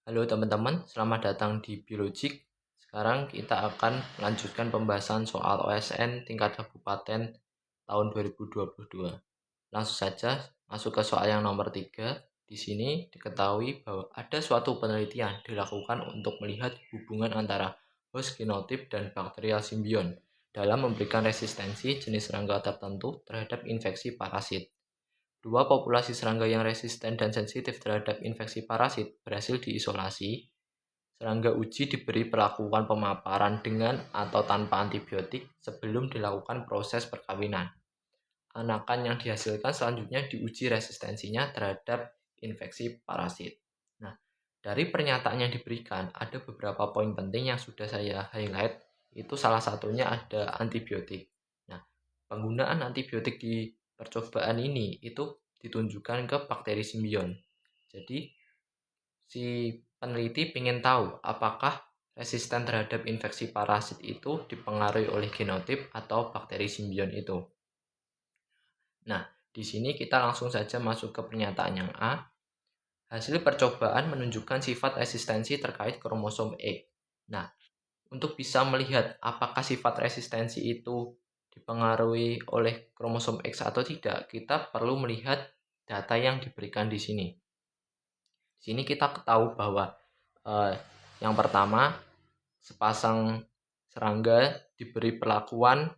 Halo teman-teman, selamat datang di Biologik. Sekarang kita akan melanjutkan pembahasan soal OSN tingkat kabupaten tahun 2022. Langsung saja masuk ke soal yang nomor 3. Di sini diketahui bahwa ada suatu penelitian dilakukan untuk melihat hubungan antara host genotip dan bakterial simbion dalam memberikan resistensi jenis serangga tertentu terhadap infeksi parasit. Dua populasi serangga yang resisten dan sensitif terhadap infeksi parasit berhasil diisolasi. Serangga uji diberi perlakuan pemaparan dengan atau tanpa antibiotik sebelum dilakukan proses perkawinan. Anakan yang dihasilkan selanjutnya diuji resistensinya terhadap infeksi parasit. Nah, dari pernyataan yang diberikan, ada beberapa poin penting yang sudah saya highlight. Itu salah satunya ada antibiotik. Nah, penggunaan antibiotik di percobaan ini itu ditunjukkan ke bakteri simbion. Jadi, si peneliti ingin tahu apakah resisten terhadap infeksi parasit itu dipengaruhi oleh genotip atau bakteri simbion itu. Nah, di sini kita langsung saja masuk ke pernyataan yang A. Hasil percobaan menunjukkan sifat resistensi terkait kromosom X. Nah, untuk bisa melihat apakah sifat resistensi itu dipengaruhi oleh kromosom X atau tidak, kita perlu melihat data yang diberikan di sini. Di sini kita tahu bahwa yang pertama, sepasang serangga diberi perlakuan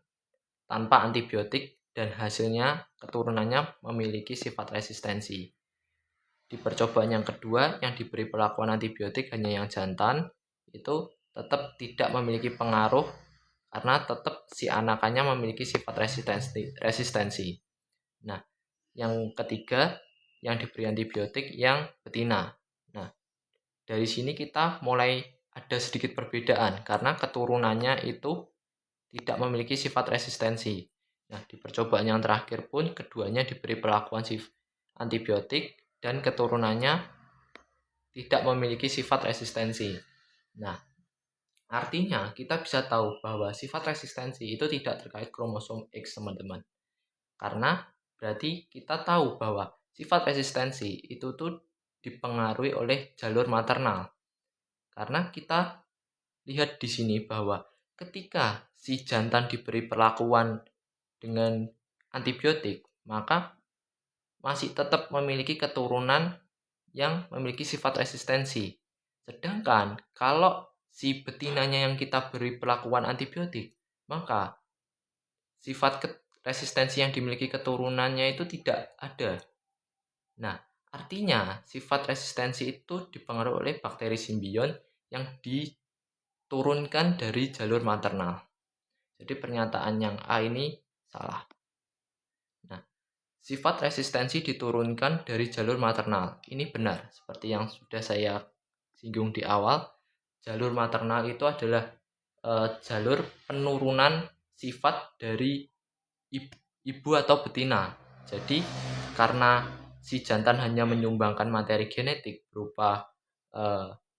tanpa antibiotik dan hasilnya keturunannya memiliki sifat resistensi. Di percobaan yang kedua, yang diberi perlakuan antibiotik hanya yang jantan, itu tetap tidak memiliki pengaruh karena tetap si anakannya memiliki sifat resistensi. Nah, yang ketiga, yang diberi antibiotik yang betina. Nah, dari sini kita mulai ada sedikit perbedaan karena keturunannya itu tidak memiliki sifat resistensi. Nah, di percobaan yang terakhir pun keduanya diberi perlakuan antibiotik dan keturunannya tidak memiliki sifat resistensi. Nah, artinya kita bisa tahu bahwa sifat resistensi itu tidak terkait kromosom X, teman-teman. Karena berarti kita tahu bahwa sifat resistensi itu tuh dipengaruhi oleh jalur maternal. Karena kita lihat di sini bahwa ketika si jantan diberi perlakuan dengan antibiotik, maka masih tetap memiliki keturunan yang memiliki sifat resistensi. Sedangkan kalau si betinanya yang kita beri perlakuan antibiotik, maka sifat resistensi yang dimiliki keturunannya itu tidak ada. Nah, artinya sifat resistensi itu dipengaruhi oleh bakteri simbion yang diturunkan dari jalur maternal. Jadi pernyataan yang A ini salah. Nah, sifat resistensi diturunkan dari jalur maternal. Ini benar, seperti yang sudah saya singgung di awal. Jalur maternal itu adalah jalur penurunan sifat dari ibu atau betina. Jadi, karena si jantan hanya menyumbangkan materi genetik berupa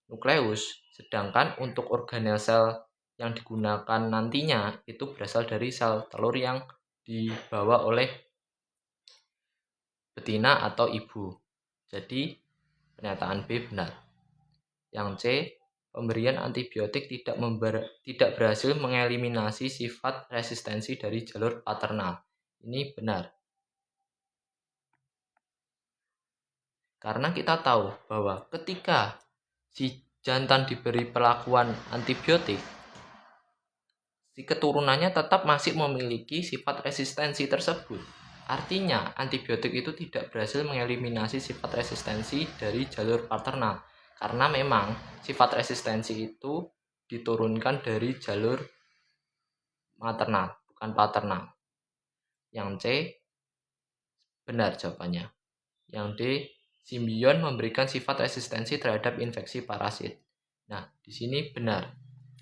nukleus, sedangkan untuk organel sel yang digunakan nantinya itu berasal dari sel telur yang dibawa oleh betina atau ibu. Jadi, pernyataan B benar. Yang C, pemberian antibiotik tidak berhasil mengeliminasi sifat resistensi dari jalur paternal. Ini benar. Karena kita tahu bahwa ketika si jantan diberi perlakuan antibiotik, si keturunannya tetap masih memiliki sifat resistensi tersebut. Artinya, antibiotik itu tidak berhasil mengeliminasi sifat resistensi dari jalur paternal. Karena memang sifat resistensi itu diturunkan dari jalur maternal, bukan paternal. Yang C, benar jawabannya. Yang D, simbion memberikan sifat resistensi terhadap infeksi parasit. Nah, di sini benar.